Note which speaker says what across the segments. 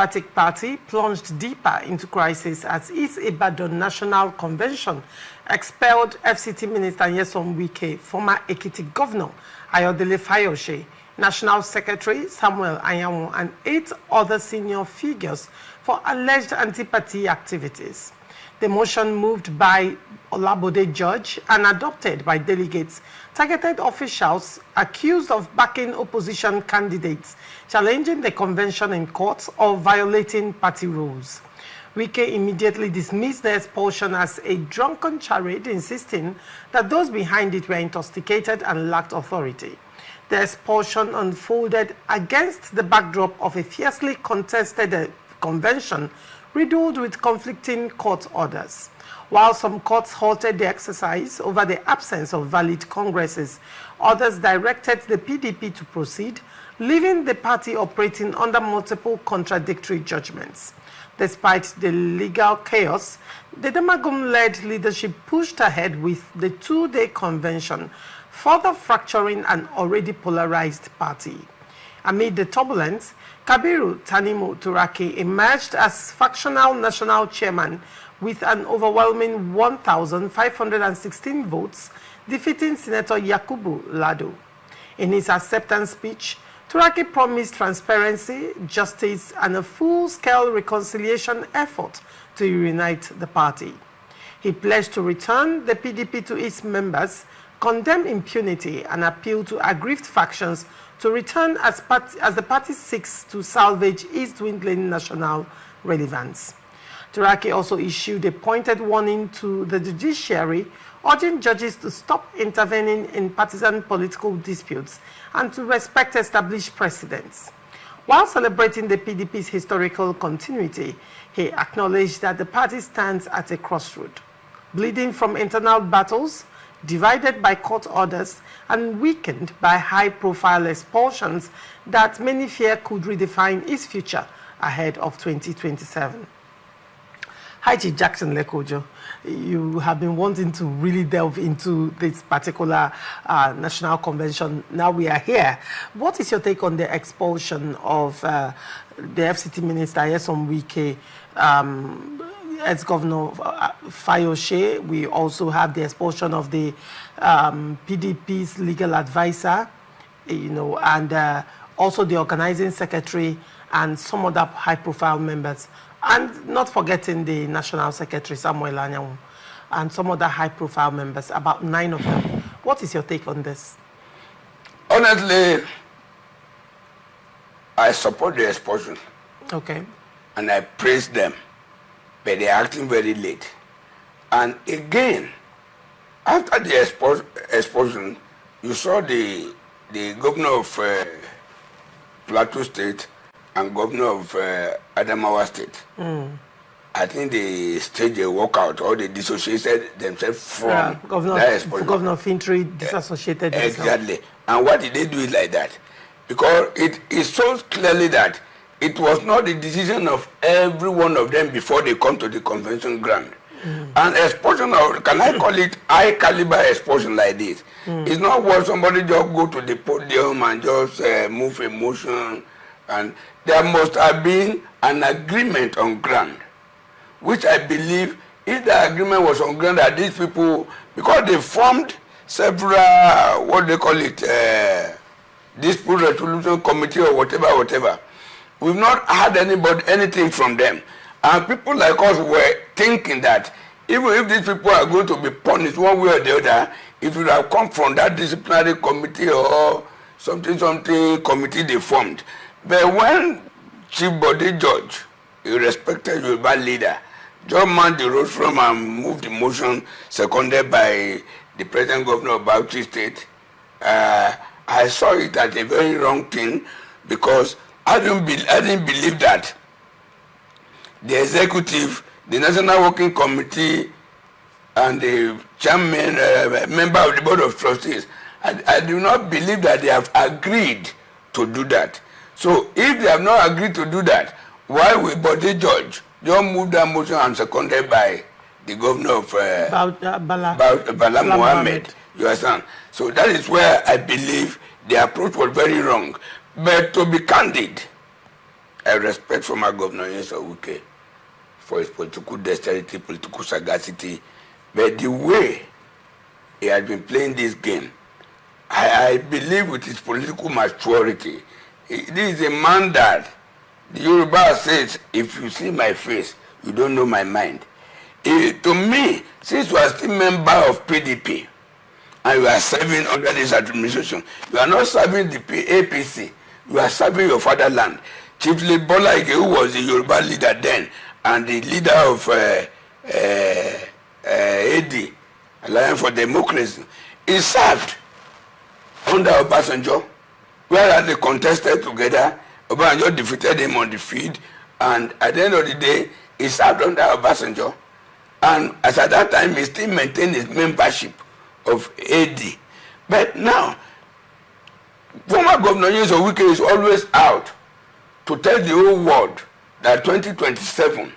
Speaker 1: Democratic Party plunged deeper into crisis as its Ibadan National Convention expelled FCT Minister Nyesom Wike, former Ekiti Governor Ayodele Fayose, National Secretary Samuel Anyanwu, and 8 other senior figures for alleged anti-party activities. The motion, moved by Olabode Judge and adopted by delegates, targeted officials accused of backing opposition candidates, challenging the convention in court, or violating party rules. Wike immediately dismissed the expulsion as a drunken charade, insisting that those behind it were intoxicated and lacked authority. The expulsion unfolded against the backdrop of a fiercely contested convention riddled with conflicting court orders. While some courts halted the exercise over the absence of valid congresses, others directed the PDP to proceed, leaving the party operating under multiple contradictory judgments. Despite the legal chaos, the Demagum-led leadership pushed ahead with the 2-day convention, further fracturing an already polarized party. Amid the turbulence, Kabiru Tanimu Turaki emerged as factional national chairman with an overwhelming 1,516 votes, defeating Senator Yakubu Lado. In his acceptance speech, Turaki promised transparency, justice, and a full-scale reconciliation effort to reunite the party. He pledged to return the PDP to its members, condemn impunity, and appeal to aggrieved factions to return as the party seeks to salvage its dwindling national relevance. Turaki also issued a pointed warning to the judiciary, urging judges to stop intervening in partisan political disputes and to respect established precedents. While celebrating the PDP's historical continuity, he acknowledged that the party stands at a crossroad, bleeding from internal battles, divided by court orders, and weakened by high-profile expulsions that many fear could redefine its future ahead of 2027. Hi, Chief Jackson Lekojo. You have been wanting to really delve into this particular national convention. Now we are here. What is your take on the expulsion of the FCT Minister Nyesom Wike, ex-Governor Fayose? We also have the expulsion of the PDP's legal advisor, and also the organizing secretary and some other high-profile members. And not forgetting the National Secretary Samuel Anyanwu and some other high-profile members, about 9 of them. What is your take on this?
Speaker 2: Honestly, I support the expulsion.
Speaker 1: Okay.
Speaker 2: And I praise them, but they're acting very late. And again, after the expulsion, you saw the governor of Plateau State and governor of Adamawa State. I think they staged a walkout, or they dissociated themselves from that expulsion.
Speaker 1: Governor Fintry disassociated himself.
Speaker 2: Exactly. And why did they do it like that? Because it shows clearly that it was not the decision of every one of them before they come to the convention ground. And expulsion, or can I call it high caliber expulsion like this? It's not where somebody just go to the podium and just move a motion. And there must have been an agreement on ground, which I believe, if the agreement was on ground that these people, because they formed several, what they call it, dispute resolution committee or whatever, we've not had anything from them. And people like us were thinking that even if these people are going to be punished one way or the other, it would have come from that disciplinary committee or something committee they formed. But when Chief Body Judge, a respected Yoruba leader, just manned the rostrum and moved the motion seconded by the present governor of Bauchi State, I saw it as a very wrong thing, because I didn't believe that the executive, the National Working Committee, and the chairman, member of the Board of Trustees, I do not believe that they have agreed to do that. So if they have not agreed to do that, why will Body Judge just move that motion and seconded by the governor of Bala Mohammed? You understand? So that is where I believe the approach was very wrong. But to be candid, I respect former Governor Nyesom Wike for his political dexterity, political sagacity, but the way he has been playing this game, I believe with his political maturity, this is a man that the Yoruba says, if you see my face, you don't know my mind. To me, since you are still member of PDP and you are serving under this administration, you are not serving the APC, you are serving your fatherland. Chiefly Bola Ige, who was the Yoruba leader then and the leader of AD, Alliance for Democracy, he served under Obasanjo, whereas they contested together. Obasanjo defeated him on the field, and at the end of the day, he served under Obasanjo. And as at that time, he still maintained his membership of AD. But now, former Governor Nyesom Wike is always out to tell the whole world that 2027,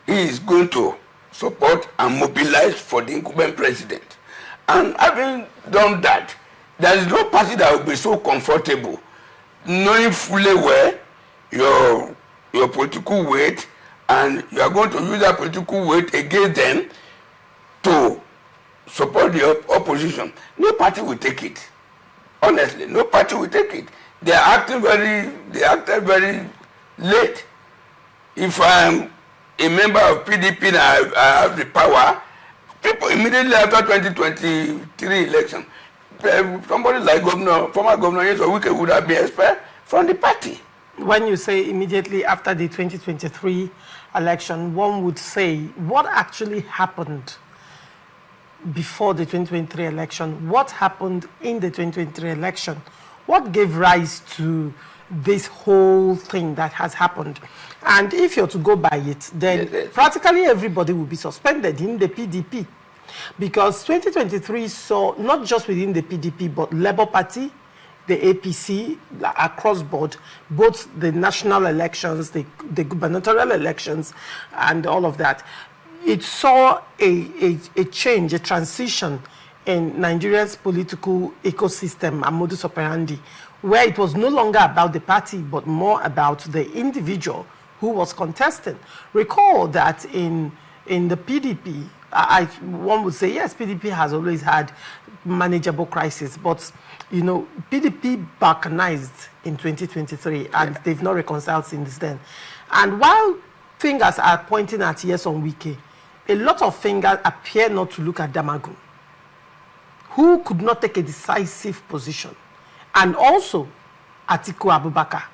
Speaker 2: he is going to support and mobilize for the incumbent president. And having done that, there is no party that will be so comfortable knowing fully well your political weight, and you are going to use that political weight against them to support the opposition. No party will take it. Honestly, no party will take it. They acted very late. If I'm a member of PDP and I have the power, people immediately after 2023 election, somebody like former Governor Nyesom Wike would have been expelled from the party.
Speaker 1: When you say immediately after the 2023 election, one would say what actually happened before the 2023 election? What happened in the 2023 election? What gave rise to this whole thing that has happened? And if you're to go by it, then practically everybody will be suspended in the PDP. Because 2023 saw, not just within the PDP, but Labour Party, the APC, across board, both the national elections, the gubernatorial elections, and all of that. It saw a change, a transition in Nigeria's political ecosystem and modus operandi, where it was no longer about the party, but more about the individual who was contesting. Recall that in the PDP, one would say, yes, PDP has always had manageable crisis, but you know, PDP balkanized in 2023, and they've not reconciled since then. And while fingers are pointing at Nyesom Wike, a lot of fingers appear not to look at Damagun, who could not take a decisive position, and also Atiku Abubakar.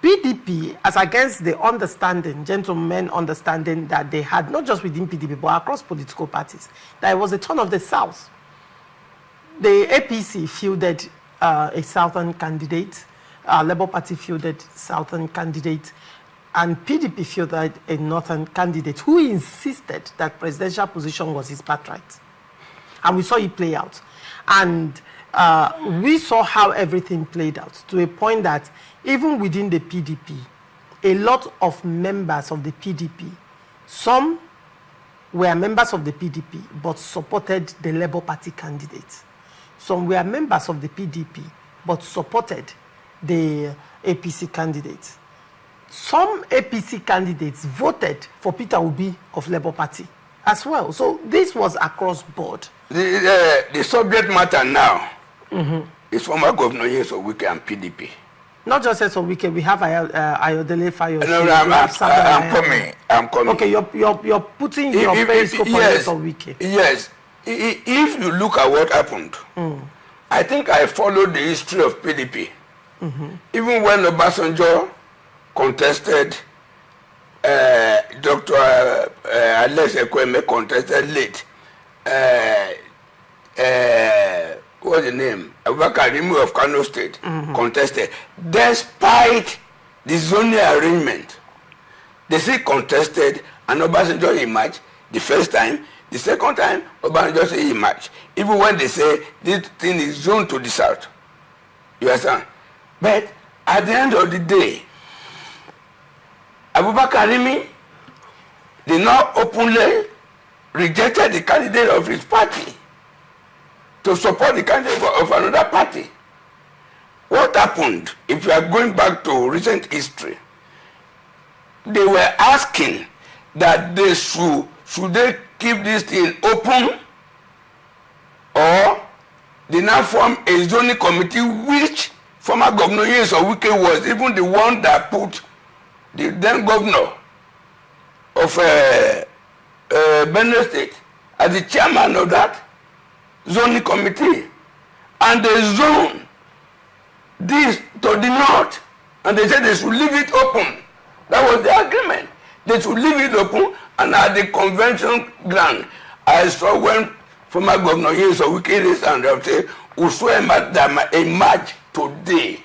Speaker 1: PDP, as against the understanding, gentlemen understanding that they had, not just within PDP, but across political parties, that it was a turn of the South. The APC fielded a Southern candidate, Labour Party fielded Southern candidate, and PDP fielded a Northern candidate who insisted that presidential position was his birthright. And we saw it play out. And we saw how everything played out, to a point that even within the PDP, a lot of members of the PDP, some were members of the PDP but supported the Labour Party candidate. Some were members of the PDP but supported the APC candidate. Some APC candidates voted for Peter Obi of Labour Party as well. So this was across board.
Speaker 2: The subject matter now is former Governor Nyesom Wike and PDP.
Speaker 1: Not just Nyesom Wike, we have Ayodele Fayose.
Speaker 2: No, I'm coming.
Speaker 1: Okay, you're putting your periscope on Nyesom Wike.
Speaker 2: Yes. If you look at what happened, I think I followed the history of PDP. Even when Obasanjo contested, Dr. Alex Ekweme contested late. What's the name? Abubakar Rimi of Kano State contested. Despite the zoning arrangement, they still contested, and Obasanjo emerged the first time. The second time, Obasanjo say he match. Even when they say this thing is zoned to the south. You understand? But at the end of the day, Abubakar Rimi did not openly rejected the candidate of his party to support the candidate of another party. What happened, if you are going back to recent history, they were asking that they should they keep this thing open, or they now form a zoning committee, which former Governor Nyesom Wike was even the one that put the then governor of Benue State as the chairman of that zoning committee, and they zoned this to the north, and they said they should leave it open. That was the agreement. They should leave it open, and at the convention ground, I saw when former Governor Nyesom Wike raised and said, whosoever that emerge today,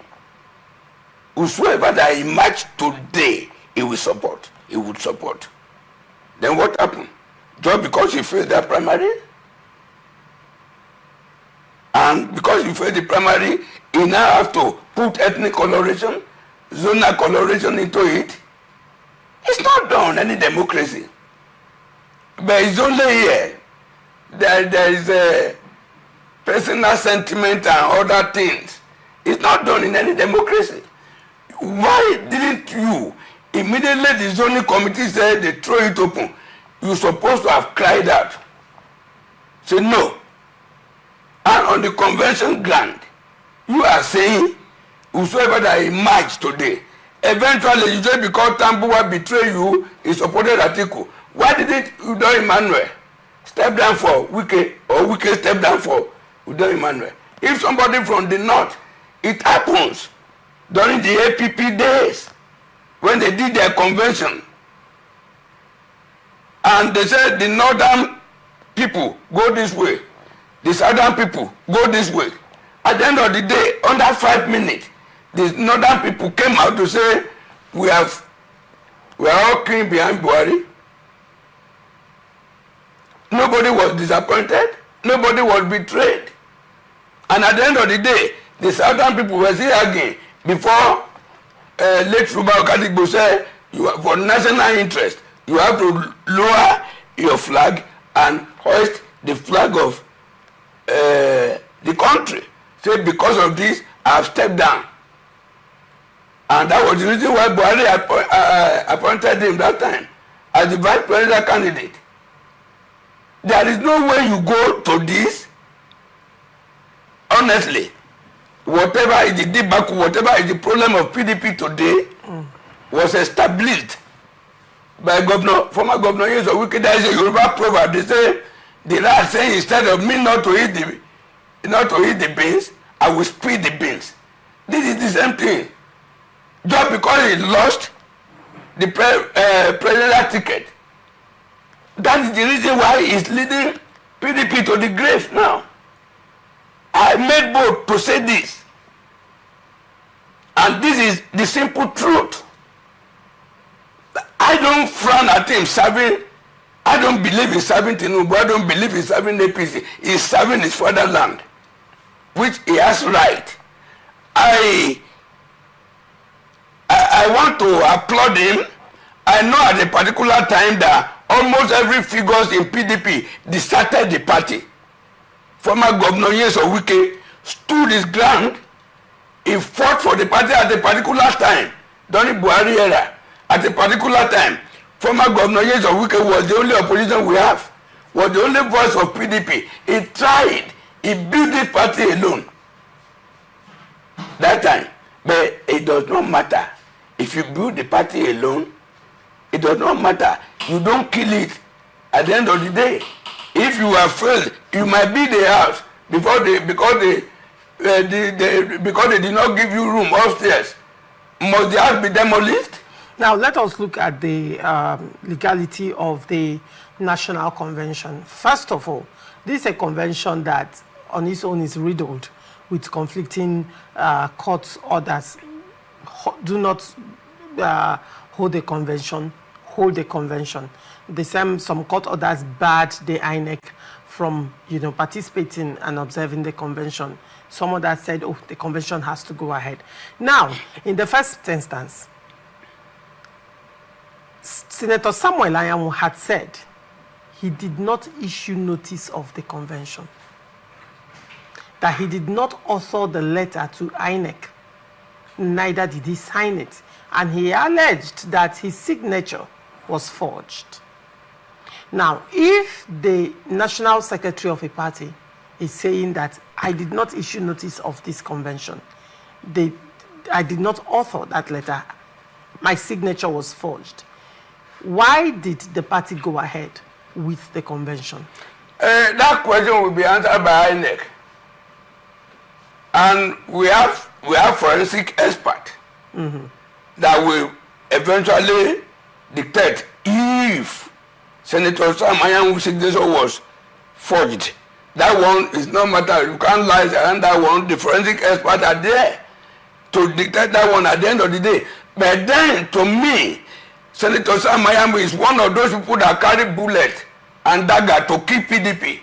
Speaker 2: whosoever that emerge today, he will support. He would support. Then what happened? Just because he failed that primary, and because he failed the primary, he now have to put ethnic coloration, zonal coloration into it. It's not done any democracy. But it's only here. There is a personal sentiment and other things. It's not done in any democracy. Why didn't you immediately the zoning committee said they throw it open? You're supposed to have cried out. Say no. And on the convention ground, you are saying whosoever that emerged today, eventually you just because Tambuwa betray you, he supported Atiku. Why didn't Udo Emmanuel step down for Wike, or Wike step down for Udo Emmanuel? If somebody from the north, it happens during the APP days when they did their convention, and they said the northern people go this way, the southern people go this way. At the end of the day, under 5 minutes, the northern people came out to say we are all clean behind Buhari. Nobody was disappointed. Nobody was betrayed. And at the end of the day, the southern people were still arguing before late Ruba Okadigbo said, for national interest, you have to lower your flag and hoist the flag of the country. Say, because of this, I have stepped down. And that was the reason why Buhari appointed him that time as the vice president candidate. There is no way you go to this. Honestly, whatever is the debacle, whatever is the problem of PDP today, was established by former Governor Nyesom Wike. There is a Yoruba proverb. They say, the rat saying, instead of me not to eat the beans, I will spit the beans. This is the same thing. Just because he lost the presidential ticket, that is the reason why he's leading PDP to the grave now. I made bold to say this. And this is the simple truth. I don't frown at him serving. I don't believe in serving Tinubu. I don't believe in serving APC. He's serving his fatherland, which he has right. I want to applaud him. I know at a particular time that almost every figures in PDP deserted the party. Former Governor Nyesom Wike stood his ground. He fought for the party at a particular time during Buhari era. At a particular time, former Governor Nyesom Wike was the only opposition we have, was the only voice of PDP. He tried. He built this party alone that time. But it does not matter. If you build the party alone, it does not matter. You don't kill it at the end of the day. If you have failed, you might be the house because they did not give you room upstairs. Must the house be demolished?
Speaker 1: Now let us look at the legality of the National Convention. First of all, this is a convention that on its own is riddled with conflicting court orders. Do not hold a convention. The same, some court orders barred the INEC from participating and observing the convention. Some others said, oh, the convention has to go ahead. Now, in the first instance, Senator Samuel Anyanwu had said he did not issue notice of the convention, that he did not author the letter to INEC, neither did he sign it. and he alleged that his signature was forged. Now, if the national secretary of a party is saying that I did not issue notice of this convention, I did not author that letter, my signature was forged, why did the party go ahead with the convention?
Speaker 2: That question will be answered by INEC. And we have forensic expert that will eventually dictate if Senator Samuel Anyanwu's signature was forged. That one is no matter. You can't lie around that one. The forensic experts are there to dictate that one at the end of the day. But then, to me, Senator Samuel Anyanwu is one of those people that carry bullet and dagger to kill PDP.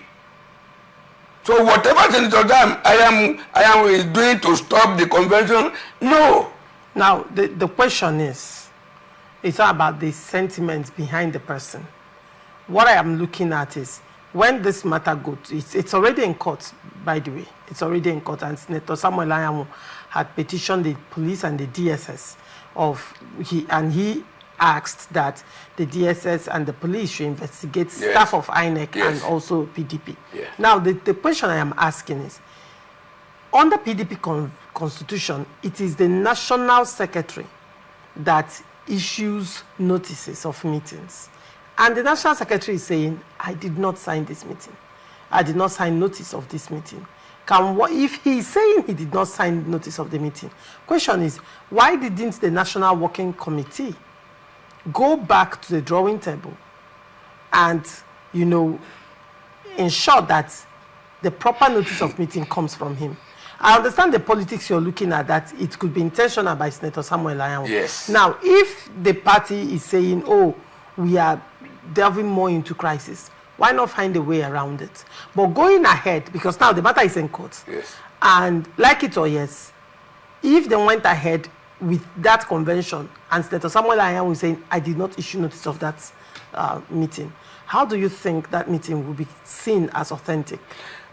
Speaker 2: So whatever Senator Anyanwu is doing to stop the convention, no.
Speaker 1: Now, the question is, it's not about the sentiments behind the person. What I am looking at is, when this matter goes, it's already in court, by the way. It's already in court, and Senator Samuel Anyanwu had petitioned the police and the DSS he asked that the DSS and the police should investigate staff of INEC and also PDP.
Speaker 2: Yes.
Speaker 1: Now, the question I am asking is, under PDP constitution, it is the national secretary that issues notices of meetings. And the national secretary is saying, I did not sign this meeting. I did not sign notice of this meeting. If he is saying he did not sign notice of the meeting, question is, why didn't the National Working Committee go back to the drawing table and, ensure that the proper notice of meeting comes from him? I understand the politics you're looking at, that it could be intentional by Senator Samuel Anyanwu.
Speaker 2: Yes.
Speaker 1: Now, if the party is saying, oh, we are delving more into crisis, why not find a way around it? But going ahead, because now the matter is in court, and like it or yes, if they went ahead with that convention and Senator Samuel Anyanwu is saying, I did not issue notice of that meeting, how do you think that meeting will be seen as authentic?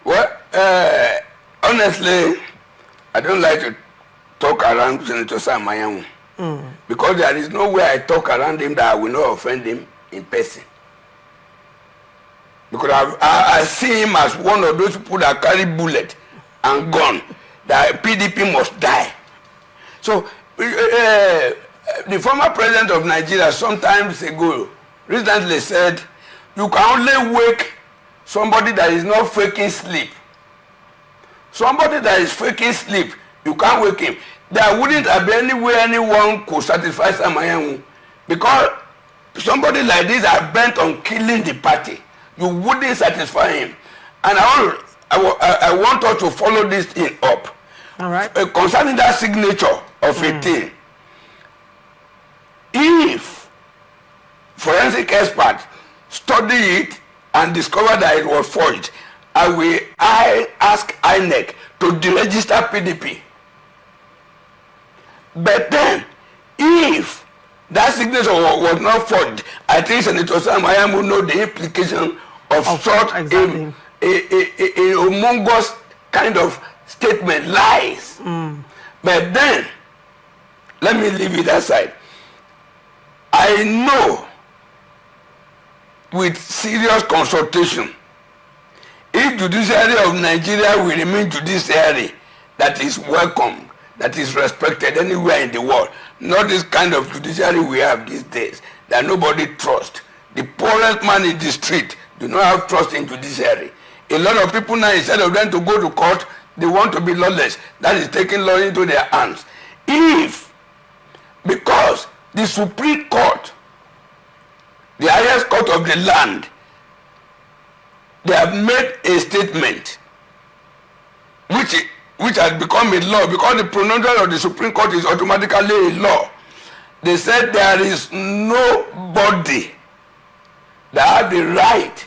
Speaker 2: Well, honestly, I don't like to talk around Senator Samuel Anyanwu because there is no way I talk around him that I will not offend him in person. Because I see him as one of those people that carry bullet and gun, that PDP must die. So, the former president of Nigeria some time ago recently said, you can only wake somebody that is not faking sleep. Somebody that is faking sleep, you can't wake him. There wouldn't have been any way anyone could satisfy Samuel Anyanwu, because somebody like this are bent on killing the party. You wouldn't satisfy him. And I want us to follow this thing up.
Speaker 1: All right.
Speaker 2: Concerning that signature of a thing, if forensic experts study it and discover that it was forged, I ask INEC to deregister PDP. But then, if that signature was not forged, I think Senator Samuel Anyanwu know the implication of such a humongous kind of statement, lies. But then, let me leave it aside. I know, with serious consultation, if judiciary of Nigeria will remain judiciary that is welcome, that is respected anywhere in the world, not this kind of judiciary we have these days that nobody trusts. The poorest man in the street do not have trust in judiciary. A lot of people now, instead of them to go to court, they want to be lawless. That is taking law into their hands. Because the Supreme Court, the highest court of the land, they have made a statement which has become a law, because the pronouncement of the Supreme Court is automatically a law. They said there is nobody that has the right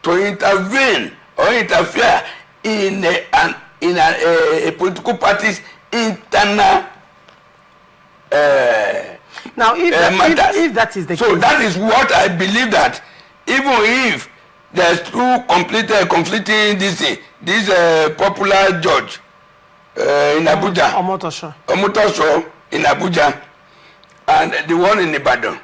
Speaker 2: to intervene or interfere in a political party's internal
Speaker 1: now, if that is the case,
Speaker 2: so that is what I believe, that even if there's two conflicting this popular judge in Abuja, Omotosho in Abuja, and the one in Ibadan.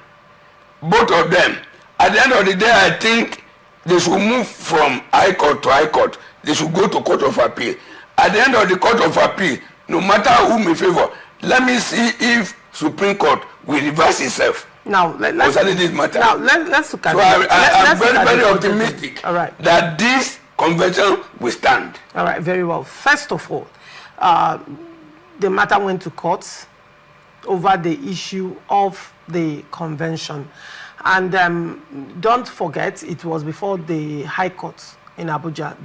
Speaker 2: Both of them. At the end of the day, I think they should move from High Court to High Court. They should go to Court of Appeal. At the end of the Court of Appeal, no matter who may favor, let me see if Supreme Court will reverse itself.
Speaker 1: Now, let's look at
Speaker 2: it. So I'm very, very optimistic that this convention will stand.
Speaker 1: All right, very well. First of all, the matter went to court over the issue of the convention. And don't forget, it was before the High Court in Abuja,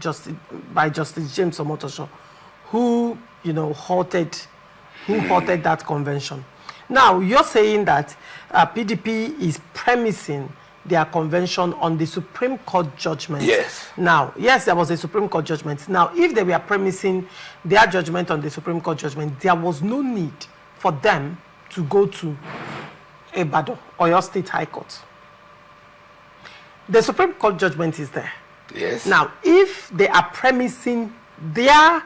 Speaker 1: by Justice James Omotosho, who, halted that convention. Now, you're saying that PDP is premising their convention on the Supreme Court judgment.
Speaker 2: Yes.
Speaker 1: Now, yes, there was a Supreme Court judgment. Now, if they were premising their judgment on the Supreme Court judgment, there was no need for them to go to Ibadan or your state High Court. The Supreme Court judgment is there.
Speaker 2: Yes.
Speaker 1: Now, if they are premising their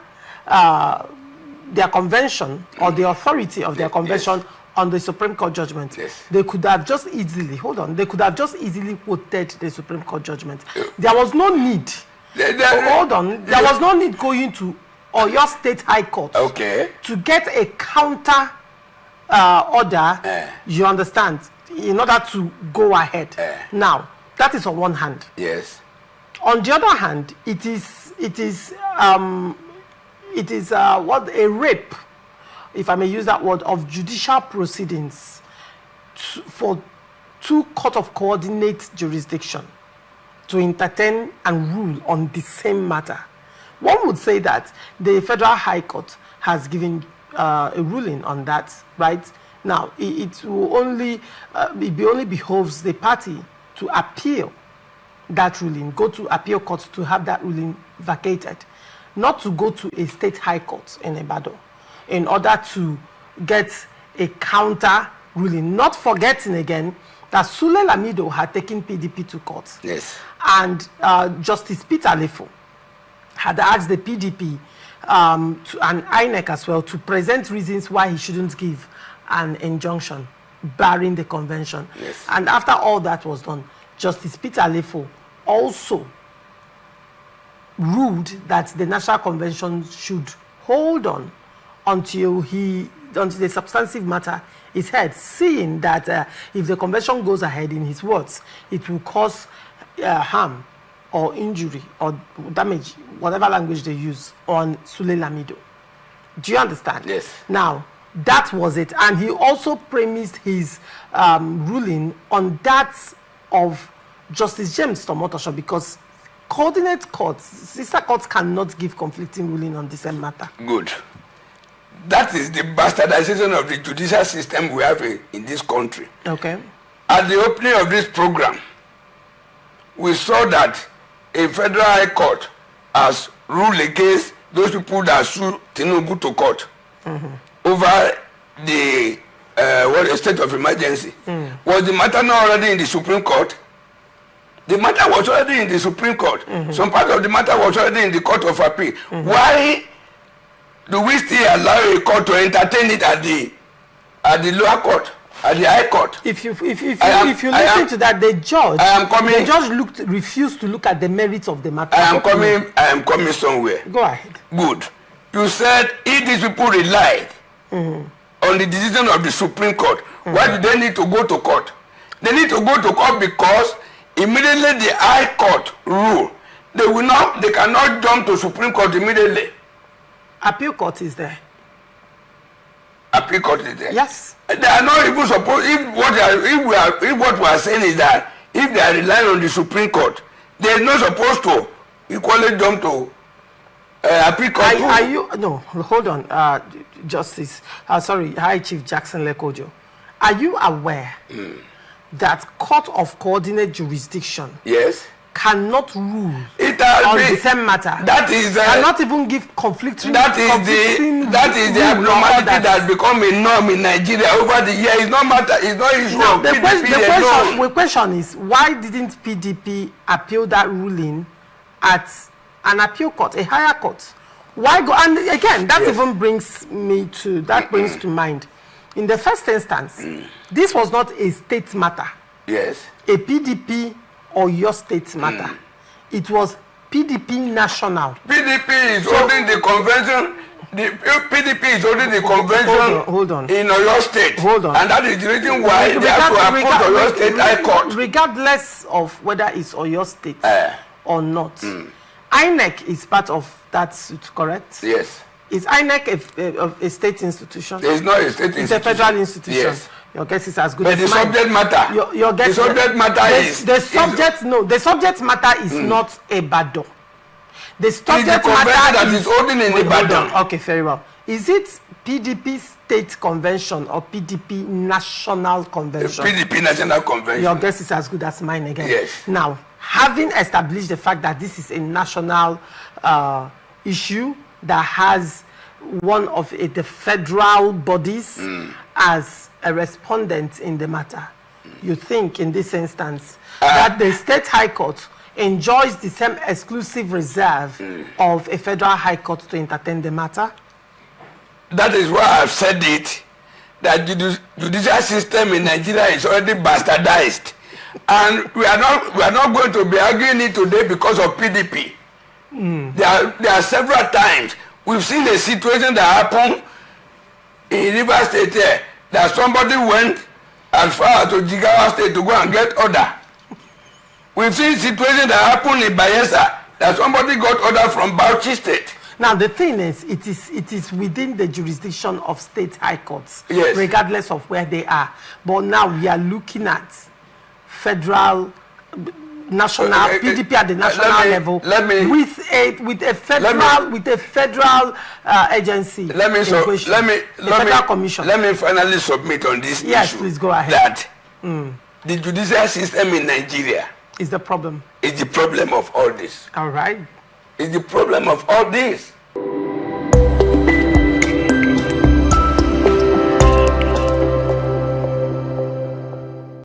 Speaker 1: convention or the authority of their convention on the Supreme Court judgment, they could have just easily, quoted the Supreme Court judgment. There was no need. There was no need going to your state High Court to get a counter order, you understand, in order to go ahead. Now, that is on one hand.
Speaker 2: Yes.
Speaker 1: On the other hand, it is a rape, if I may use that word, of judicial proceedings for two court of coordinate jurisdiction to entertain and rule on the same matter. One would say that the Federal High Court has given a ruling on that, right? Now, it only behoves the party to appeal that ruling, go to appeal court to have that ruling vacated, not to go to a state High Court in Ibadan in order to get a counter ruling. Not forgetting again that Sule Lamido had taken PDP to court.
Speaker 2: Yes.
Speaker 1: And Justice Peter Lefo had asked the PDP and INEC as well to present reasons why he shouldn't give an injunction barring the convention.
Speaker 2: Yes.
Speaker 1: And after all that was done, Justice Peter Lefo also ruled that the National Convention should hold on until the substantive matter is heard, seeing that if the convention goes ahead, in his words, it will cause harm or injury or damage, whatever language they use, on Sule Lamido. Do you understand?
Speaker 2: Yes.
Speaker 1: Now, that was it. And he also premised his ruling on that of Justice James Omotosho, because coordinate courts, sister courts, cannot give conflicting ruling on the same matter.
Speaker 2: Good. That is the bastardization of the judicial system we have in this country.
Speaker 1: Okay.
Speaker 2: At the opening of this program, we saw that a Federal High Court has ruled against those people that sued Tinubu to court over the state of emergency. Was the matter not already in the Supreme Court? The matter was already in the Supreme Court. Some part of the matter was already in the Court of Appeal. Why do we still allow a court to entertain it at the lower court, at the High Court?
Speaker 1: If you listen to that, the judge refused to look at the merits of the matter.
Speaker 2: I am coming somewhere.
Speaker 1: Go ahead.
Speaker 2: Good. You said if these people relied on the decision of the Supreme Court, why do they need to go to court? They need to go to court because immediately the High Court rule, they cannot jump to Supreme Court immediately.
Speaker 1: Appeal court is there.
Speaker 2: Appeal court is there.
Speaker 1: Yes.
Speaker 2: They are not even supposed. If what we are saying is that if they are relying on the Supreme Court, they are not supposed to equally jump to appeal court.
Speaker 1: No, hold on, Justice. High Chief Jackson Lekojo. Are you aware that Court of Coordinate Jurisdiction?
Speaker 2: Yes.
Speaker 1: Cannot rule on the same matter.
Speaker 2: That is
Speaker 1: cannot even give conflicting.
Speaker 2: That is the abnormality that become a norm in Nigeria over the years. It's not matter. It's not issue of PDP.
Speaker 1: The question is, why didn't PDP appeal that ruling at an appeal court, a higher court? Why go? And again, that even brings to mind in the first instance, this was not a state matter.
Speaker 2: Yes.
Speaker 1: A PDP or your state matter. It was PDP national.
Speaker 2: PDP is holding the convention. The PDP is holding the convention
Speaker 1: hold on.
Speaker 2: in Oyo State.
Speaker 1: Hold on.
Speaker 2: And that is the reason why they have to approach Oyo State High Court.
Speaker 1: Regardless of whether it's Oyo State or not. INEC is part of that suit, correct?
Speaker 2: Yes.
Speaker 1: Is INEC a state institution?
Speaker 2: It's not a state institution.
Speaker 1: It's a federal institution.
Speaker 2: Yes.
Speaker 1: Your guess is as good
Speaker 2: but
Speaker 1: as
Speaker 2: mine. But the subject matter.
Speaker 1: Your guess
Speaker 2: the subject matter is...
Speaker 1: The subject matter is not Ibadan. The subject matter
Speaker 2: that is holding in Ibadan.
Speaker 1: Okay, very well. Is it PDP State Convention or PDP National Convention?
Speaker 2: PDP National Convention.
Speaker 1: Your guess is as good as mine again.
Speaker 2: Yes.
Speaker 1: Now, having established the fact that this is a national issue that has one of the federal bodies as a respondent in the matter, you think in this instance that the State High Court enjoys the same exclusive reserve of a federal high court to entertain the matter?
Speaker 2: That is why I've said it, that the judicial system in Nigeria is already bastardized. And we are not going to be arguing it today because of PDP. There are several times we've seen a situation that happened in Rivers State here, that somebody went as far as to Jigawa State to go and get order. We've seen situations that happened in Bayelsa, that somebody got order from Bauchi State.
Speaker 1: Now the thing is, it is within the jurisdiction of state high courts,
Speaker 2: yes,
Speaker 1: regardless of where they are. But now we are looking at federal, national, PDP at the national level, with a federal agency.
Speaker 2: Let me finally submit on this issue.
Speaker 1: Yes, please go ahead.
Speaker 2: That the judicial system in Nigeria
Speaker 1: is the problem.
Speaker 2: Is the problem of all this.
Speaker 1: All right.
Speaker 2: Is the problem of all this.